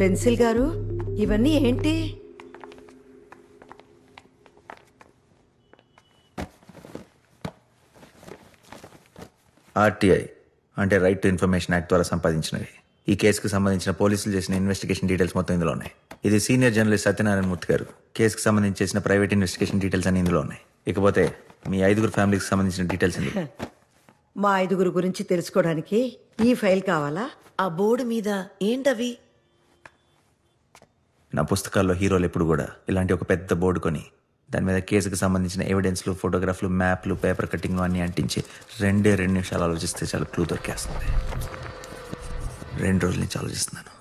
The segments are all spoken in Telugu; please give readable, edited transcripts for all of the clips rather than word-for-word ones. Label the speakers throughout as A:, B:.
A: పెన్సిల్ గారు ఇవన్నీ ఏంటి?
B: ఆర్టీఐ అంటే రైట్ టు ఇన్ఫర్మేషన్ యాక్ట్ ద్వారా సంపాదించినవి. ఈ కేసుకు సంబంధించిన పోలీసులు చేసిన ఇన్వెస్టిగేషన్ డీటెయిల్స్ మొత్తం ఇందులో ఉన్నాయి. ఇది సీనియర్ జర్నలిస్ట్ సత్యనారాయణ మూర్తి గారు కేసుకు సంబంధించి చేసిన ప్రైవేట్ ఇన్వెస్టిగేషన్ డీటెయిల్స్ అన్ని ఇందులో ఉన్నాయి. ఇకపోతే మీ 5 ఫ్యామిలీకి సంబంధించిన డీటెయిల్స్ ఇందులో.
A: మా 5 గురించి తెలుసుకోవడానికి ఈ ఫైల్ కావాలా?
C: ఆ బోర్డు మీద ఏంటవి?
B: నా పుస్తకాల్లో హీరోలు ఎప్పుడు కూడా ఇలాంటి ఒక పెద్ద బోర్డు కొని దాని మీద కేసుకు సంబంధించిన ఎవిడెన్స్లు, ఫోటోగ్రాఫ్లు, మ్యాప్లు, పేపర్ కట్టింగ్లు అన్నీ అంటించి 2 నిమిషాలు ఆలోచిస్తే చాలా క్లూ దొరికేస్తుంది. 2 రోజుల నుంచి ఆలోచిస్తున్నాను.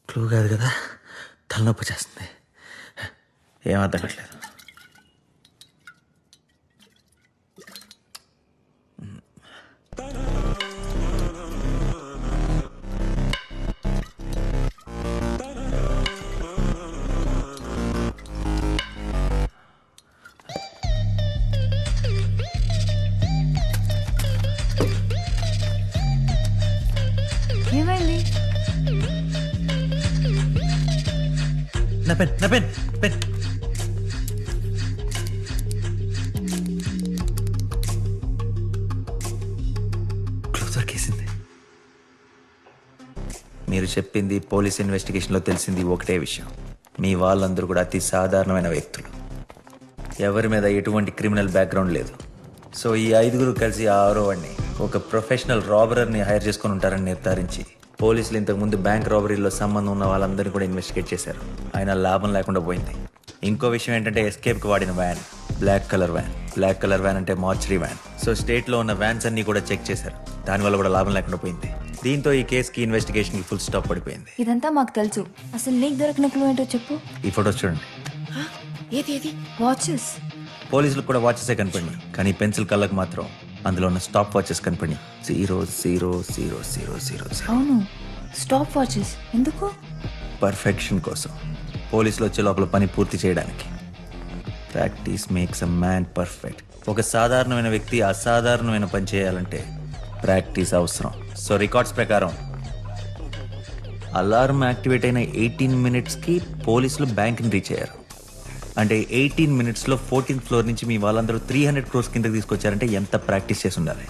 B: క్లూ కాదు కదా, తలనొప్పి చేస్తుంది. ఏం అర్థం కావట్లేదు.
D: ఏమైంది?
B: నా పెన్ క్లూ దొరికేసింది. మీరు చెప్పింది పోలీస్ ఇన్వెస్టిగేషన్లో తెలిసింది ఒకటే విషయం. మీ వాళ్ళందరూ కూడా అతి సాధారణమైన వ్యక్తులు, ఎవరి మీద ఎటువంటి క్రిమినల్ బ్యాక్గ్రౌండ్ లేదు. సో ఈ 5 కలిసి ఆ 6వ వాడిని ఒక ప్రొఫెషనల్ రాబరర్ని హైర్ చేసుకొని ఉంటారని నిర్ధారించి పోలీసులు ఇంతకుముందు బ్యాంక్ రాబరీలో సంబంధం ఉన్న వాళ్ళందరినీ కూడా ఇన్వెస్టిగేట్ చేశారు. అయినా లాభం లేకుండా పోయింది. ఇంకో విషయం ఏంటంటే ఎస్కేప్కి వాడిన వ్యాన్ బ్లాక్ కలర్ వ్యాన్ అంటే మార్చరీ వ్యాన్. సో స్టేట్లో ఉన్న వ్యాన్స్ అన్ని కూడా చెక్ చేశారు. దానివల్ల కూడా లాభం లేకుండా పోయింది. దీంతో ఈ కేసుకి ఇన్వెస్టిగేషన్కి ఫుల్ స్టాప్ పడిపోయింది.
D: ఇదంతా మాకు తెలుసు. అసలు నీకు దొరికిన క్లూ ఏంటో చెప్పు.
B: ఈ ఫొటోస్ చూడండి.
C: ఏది?
D: వాచెస్.
B: పోలీసులకు కూడా వాచెసే కనపడినాయి, కానీ పెన్సిల్ కళ్ళకు మాత్రం అందులో ఉన్న స్టాప్ వాచెస్ కనపడినాయి. 000000.
D: అవును, స్టాప్ వాచెస్. ఎందుకు?
B: పర్ఫెక్షన్ కోసం. పోలీసులు వచ్చే లోపల పని పూర్తి చేయడానికి. Practice makes a man perfect. ఒక సాధారణమైన వ్యక్తి అసాధారణమైన పని చేయాలంటే ప్రాక్టీస్ అవసరం. సో రికార్డ్స్ ప్రకారం అలారం యాక్టివేట్ అయిన 18 minutesకి పోలీసులు బ్యాంక్ని రీచ్ అయ్యారు. అంటే 18 minutesలో 14th floor నుంచి మీ వాళ్ళందరూ 300 crores కిందకి తీసుకొచ్చారంటే ఎంత ప్రాక్టీస్ చేసి ఉండాలి.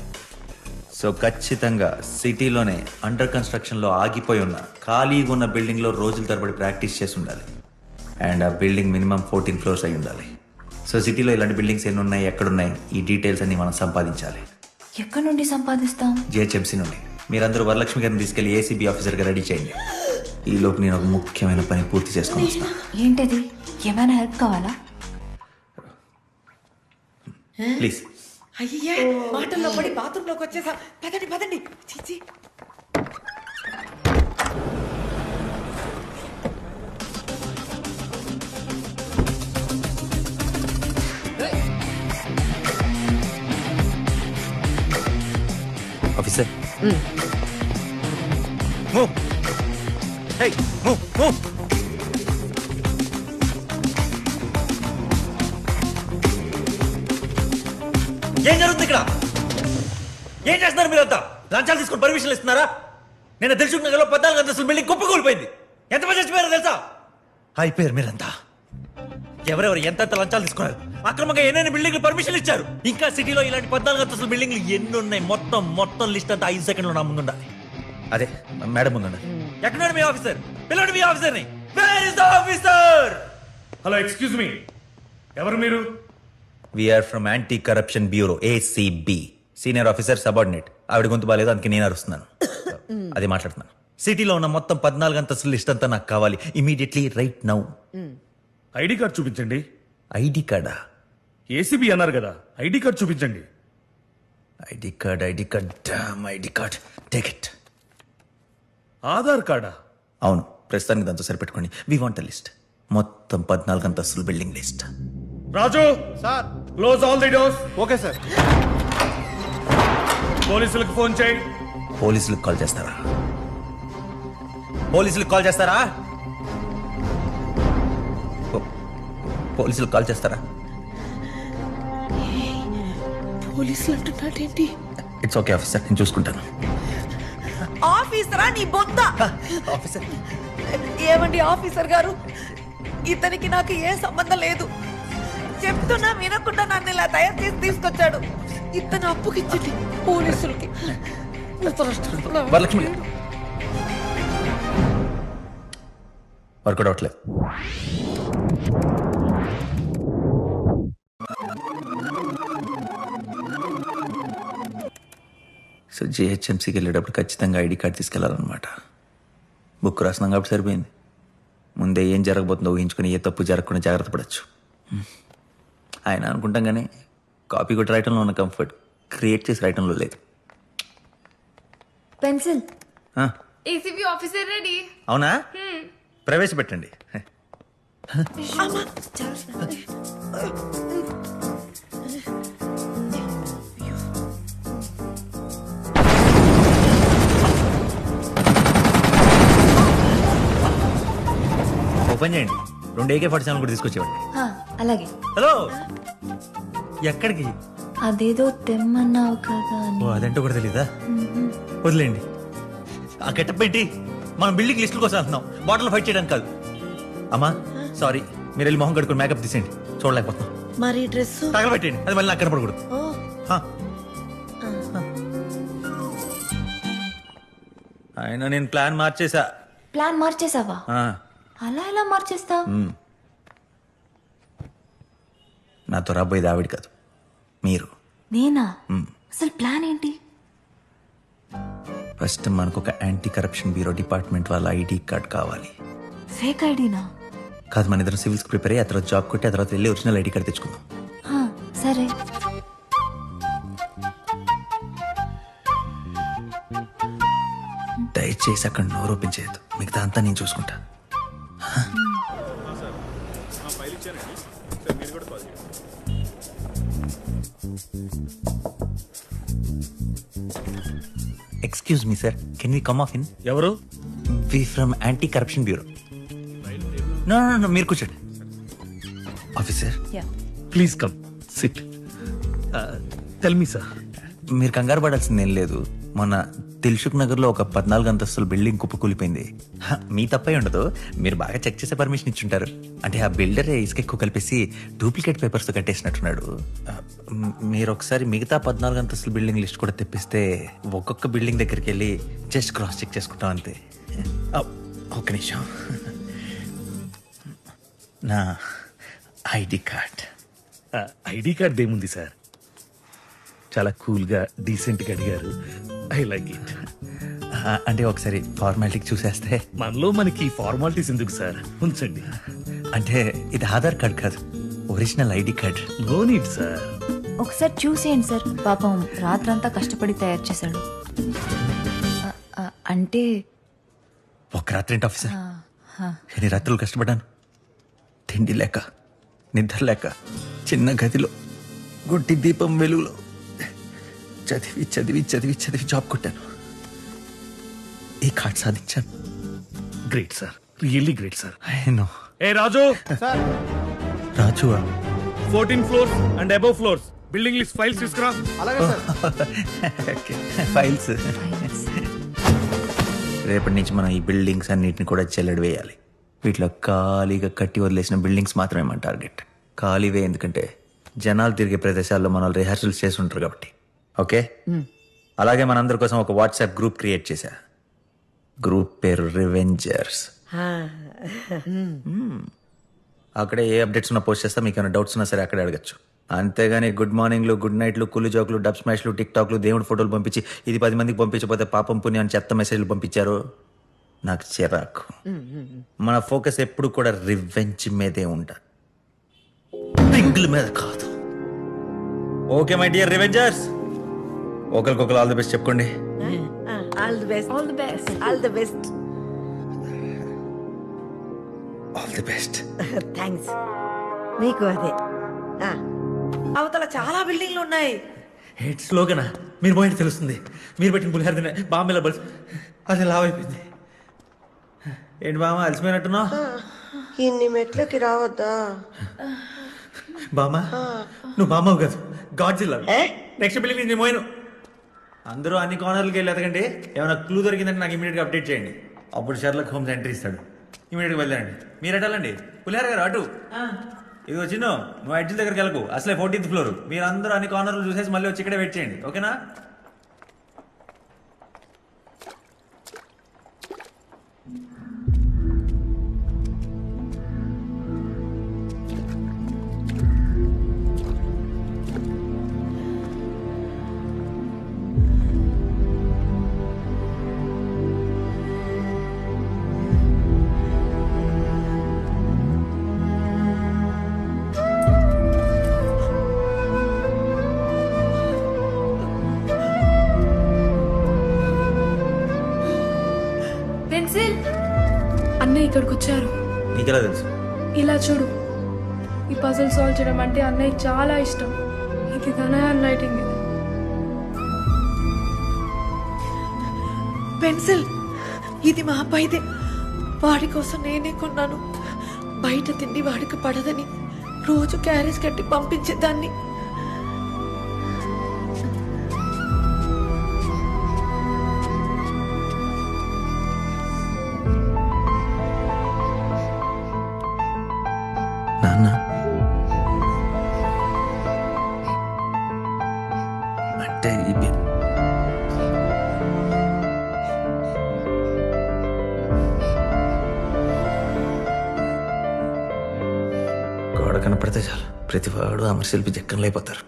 B: సో ఖచ్చితంగా సిటీలోనే అండర్ కన్స్ట్రక్షన్లో ఆగిపోయి ఉన్న ఖాళీగా ఉన్న బిల్డింగ్లో రోజుల తరబడి ప్రాక్టీస్ చేసి ఉండాలి. అండ్ ఆ బిల్డింగ్ మినిమం 14 floors అయి ఉండాలి. సో సిటీలో ఇలాంటి బిల్డింగ్స్ ఎన్ని ఉన్నాయి, ఎక్కడున్నాయి, ఈ డీటెయిల్స్ అన్ని మనం సంపాదించాలి.
D: ఎక్కడి నుండి సంపాదిస్తాం?
B: జిహెచ్ఎంసీ నుండి. మీరందరూ వరలక్ష్మి గారిని తీసుకెళ్లి ఏసీబీ ఆఫీసర్గా రెడీ చేయండి. ఈలోపు నేను ఒక ముఖ్యమైన పని పూర్తి చేసుకొని వస్తాను.
D: ఏంటది? ఏమైనా హెల్ప్ కావాలా?
B: ప్లీజ్.
C: అయ్యే, మాటల్లో పడి బాత్రూంలోకి వచ్చేసా. పదండి. చిచి.
B: Officer, move. Hey, move. ఏం జరుగుతుంది ఇక్కడ? ఏం చేస్తున్నారు మీరంతా? లంచాలు తీసుకుని పర్మిషన్లు ఇస్తున్నారా? నేను తెలుసుకున్న నగర్లో 14 అంతస్తుల బిల్డింగ్ కుప్పకూలిపోయింది. ఎంతమంది చచ్చిపోయారో తెలుసా? అయిపోయారు మీరంతా. ఎవరెవరు ఎంతెంత లంచాలు తీసుకున్నారు, అక్రమంగా ఎన్నెన్ని బిల్డింగ్లు పర్మిషన్లు ఇచ్చారు. ఇంకా సిటీలో ఇలాంటి 14 అంతస్తుల బిల్డింగ్లు ఎన్ని ఉన్నాయి? మొత్తం లిస్ట్ అంతా 5 సెకండ్లో నా ముందు ఉండాలి. అదే మేడం ముందు. ఎక్కడ మీ ఆఫీసర్? పిల్లడు మీ ఆఫీసర్ని. Where is the officer?
E: Hello, excuse me, ఎవరు మీరు?
B: We're from anti corruption bureau, ACB. Senior officer subordinate. ఆవిడ గొంతు బాలేదు, అందుకే నేను అరుస్తున్నాను. అది మాట్లాడుతున్నాను. సిటీలో ఉన్న మొత్తం 14 అంతస్తుల లిస్ట్ అంతా నాకు కావాలి immediately, right now.
E: ID card చూపించండి.
B: ఐడి కార్డా?
E: ఏసీబీ అన్నారు కదా, ఐడి కార్డ్ చూపించండి.
B: ID card damn ID card, take it.
E: Aadhaar కార్డా?
B: అవును, ప్రస్తుతానికి దాంతో సరిపెట్టుకోండి. వి వాంట్ లిస్ట్, మొత్తం 14 అంతస్తుల building list.
E: Raju
F: sir,
E: close all the doors.
F: Okay sir.
E: పోలీసులకు ఫోన్ చేయి.
B: పోలీసులకు కాల్ చేస్తారా? పోలీసులకు కాల్ చేస్తారా? పోలీసులకు కాల్ చేస్తారా?
C: పోలీసులు అంటున్నాడేంటి?
B: ఇట్స్ ఓకే ఆఫీసర్, నేను చూసుకుంటాను.
A: ఆఫీసరా నీ బొంద?
B: ఆఫీసర్
A: ఏమండి ఆఫీసర్ గారు, ఇతనికి నాకు ఏ సంబంధం లేదు. చెప్తున్నా వినకుండా నన్ను ఇలా తయారు చేసి తీసుకొచ్చాడు. ఇతను అప్పుకిచ్చింది పోలీసులకి.
B: వరలక్ష్మి వర్కౌట్ అవట్లేదు. సో జిహెచ్ఎంసీకి వెళ్ళేటప్పుడు ఖచ్చితంగా ఐడి కార్డ్ తీసుకెళ్లాలన్నమాట. బుక్ రాసినాం కాబట్టి సరిపోయింది. ముందే ఏం జరగబోతుందో ఊహించుకుని ఏ తప్పు జరగకుండా జాగ్రత్త పడచ్చు. ఆయన అనుకుంటాం కానీ కాపీ కొట్టి రాయటంలో ఉన్న కంఫర్ట్ క్రియేట్ చేసి రాయటంలో లేదు.
D: పెన్సిల్.
F: ACB officer ready.
B: అవునా? ప్రవేశపెట్టండి. ఓపెన్ చేయండి. 2 AK-47 కూడా తీసుకొచ్చేవాడి.
D: అలాగే.
B: హలో, ఎక్కడికి?
D: అదేదో తెమ్మన్నావు కదా అని.
B: ఓ, అదంటూ కూడా తెలీదా? వదిలేండి. ఆ గెటప్ పెట్టి మనం బిల్డింగ్ లిస్టుల కోసం వెళ్తున్నాం, బాటిల్ ఫైట్ చేయడానికి కాదు. అమ్మా సారీ, మీరు వెళ్ళి మొహం కడుకుని మేకప్ తీసేయండి, చూడలేకపోతున్నాం.
A: మరి డ్రెస్
B: తగలబెట్టండి, అది మళ్ళీ నాకు కనపడకూడదు. ఆయన నేను ప్లాన్ మార్చేసా.
D: ప్లాన్ మార్చేసావా? అలా ఎలా మార్చేస్తావు?
B: నాతో రాబోయేది ఆవిడ కాదు, మీరు.
D: నేనా? అసలు ప్లాన్ ఏంటి?
B: ఫస్ట్ మనకు ఒక యాంటీ కరప్షన్ బ్యూరో డిపార్ట్మెంట్ వాళ్ళ ఐడి కార్డ్ కావాలి.
D: ఫేక్ ఐడినా?
B: కాదు, మన ఇద్దరు సివిల్స్ ప్రిపేర్ అయ్యి ఆ తర్వాత జాబ్ కొట్టి ఆ తర్వాత వెళ్ళి ఒరిజినల్ ఐడి కార్డ్ తెచ్చుకుందాం.
D: సరే.
B: దయచేసి అక్కడ నోరు ఓపెన్ చేయొద్దు, మిగతా అంతా నేను చూసుకుంటా. Excuse me sir, can we come of in?
E: ఎవరు?
B: We from anti corruption bureau. No no no, మీరు కూర్చోండి. Officer
E: please come sit. Tell me sir.
B: మీరు కంగారు పడాల్సిందేం లేదు. మొన్న దిల్సుఖ్ నగర్ లో ఒక 14 అంతస్తుల బిల్డింగ్ కుప్పకూలిపోయింది. మీ తప్పే ఉండదు, మీరు బాగా చెక్ చేసే పర్మిషన్ ఇచ్చుంటారు. అంటే ఆ బిల్డరే ఇసుక ఎక్కువ కలిపేసి డూప్లికేట్ పేపర్స్ తో కట్టేసినట్టున్నాడు. మీరు ఒకసారి మిగతా 14 అంతస్తుల బిల్డింగ్ లిస్ట్ కూడా తెప్పిస్తే ఒక్కొక్క బిల్డింగ్ దగ్గరికి వెళ్ళి జస్ట్ క్రాస్ చెక్ చేసుకుంటాం అంతే. ఒక్క నిమిషం, నా ఐడి కార్డ్.
E: ఐడి కార్డ్ ఏముంది సార్, చాలా కూల్ గా డీసెంట్ గా అడిగారు. I like it.
B: అంటే ఒకసారి ఫార్మాలిటీకి చూసేస్తే.
E: మనలో మనకి ఫార్మాలిటీస్ ఎందుకు సార్, ఉంచండి.
B: అంటే ఇది ఆధార్ కార్డ్ కాదు, original ID card.
E: No need sir.
D: ఒకసారి చూసేయండి సార్, పాపం రాత్రంతా కష్టపడి తయారు చేశాడు. అంటే
B: ఒక రాత్రి ఏంటి ఆఫీసర్, ఎన్ని రాత్రులు కష్టపడ్డాను. తిండి లేక, నిద్ర లేక, చిన్న గదిలో గుడ్డి దీపం వెలుగులో చదివి చదివి చదివి చదివి జాబ్ కొట్టాను. ఈ కార్డ్ సాధించాను.
E: Great sir, really great sir.
B: I know.
E: A Raju,
B: Raju
E: 14 floors and above floors building list files తీసుకురా.
B: ఫైల్స్. రేపటి నుంచి మనం ఈ బిల్డింగ్స్ అన్నిటిని కూడా చెల్లడి వేయాలి. వీటిలో ఖాళీగా కట్టి వదిలేసిన బిల్డింగ్స్ మాత్రమే మన టార్గెట్. ఖాళీవే ఎందుకంటే జనాలు తిరిగే ప్రదేశాల్లో మనం రిహార్సల్స్ చేసి ఉంటారు కాబట్టి. ఓకే, అలాగే మనందరి కోసం ఒక వాట్సాప్ గ్రూప్ క్రియేట్ చేశా. గ్రూప్ పేరు రివెంజర్స్. అక్కడే ఏ అప్డేట్స్ ఉన్నా పోస్ట్ చేస్తా, మీకు ఏమైనా డౌట్స్ ఉన్నా సరే అక్కడే అడగచ్చు. అంతేగాని గుడ్ మార్నింగ్లు, గుడ్ నైట్లు, కుళ్ళు జోకులు, డబ్ స్మాష్లు, టిక్ టాక్లు, దేవుడి ఫోటోలు పంపించి ఇది 10 మందికి పంపించకపోతే పాపం పుణ్యం అని చెత్త మెసేజ్లు పంపించారు. నాకు చిరాకు. మన ఫోకస్ ఎప్పుడు కూడా రివెంజ్ మీదే ఉంటా, పింగుల మీద కాదు. ఓకే మై డియర్ రివెంజర్స్, ఒకరికొకరు ఆల్ ది బెస్ట్ చెప్పుకోండి.
A: All the best. All the best. All the best.
B: All the best.
A: Thanks. మీకు అదే. అవతల చాలా బిల్డింగ్లు ఉన్నాయి.
B: హెడ్ స్లోగనా? మీరు పోయింటి తెలుస్తుంది. మీరు పెట్టిన పులిహార తినే బాంబేలో బల్స్ అది లావ్ అయిపోయింది. ఏంటి బామ్మ అలసిపోయినట్టున్నా?
A: ఇన్ని మెట్లకి రావద్దా
B: బామ్మ, నువ్వు బామ్మవు కాదు, గాడ్జిల్లా. నెక్స్ట్ బిల్డింగ్ నేను పోయాను. అందరూ అన్ని కార్నర్లకి వెళ్ళి ఎతకండి. ఏమైనా క్లూ దొరికిందంటే నాకు ఇమీడియట్గా అప్డేట్ చేయండి. అప్పుడు షెర్లక్ హోమ్స్ ఎంట్రీ ఇస్తాడు. ఇమీడియట్గా వెళ్ళండి. మీరు ఎటాలండి పులిహార గారు అటు. ఇది వచ్చిన నువ్వు అడ్జిల్ దగ్గరికి వెళ్ళకు, అసలే 14th ఫ్లోర్. మీరు అందరూ అన్ని కార్నర్లు చూసేసి మళ్ళీ వచ్చి ఇక్కడే వెయిట్ చేయండి, ఓకేనా?
F: పెన్సిల్ అన్నయ్య ఇక్కడికి వచ్చారు.
B: నీకెలా తెలుసు?
F: ఇలా చూడు, ఈ పజిల్ సాల్వ్ చేయడం అంటే అన్నయ్య చాలా ఇష్టం. ఇది తన హ్యాండ్ రైటింగ్.
A: పెన్సిల్ ఇది మా అబ్బాయిదే. వాడి కోసం నేనే కొన్నాను. బయట తిండి వాడికి పడదని రోజు క్యారేజ్ కట్టి పంపించేదాన్ని.
B: నాన్న అంటే ఇది గోడ కనపడితే చాలు ప్రతివాడు అమరశిల్పి జక్కనలైపోతారు.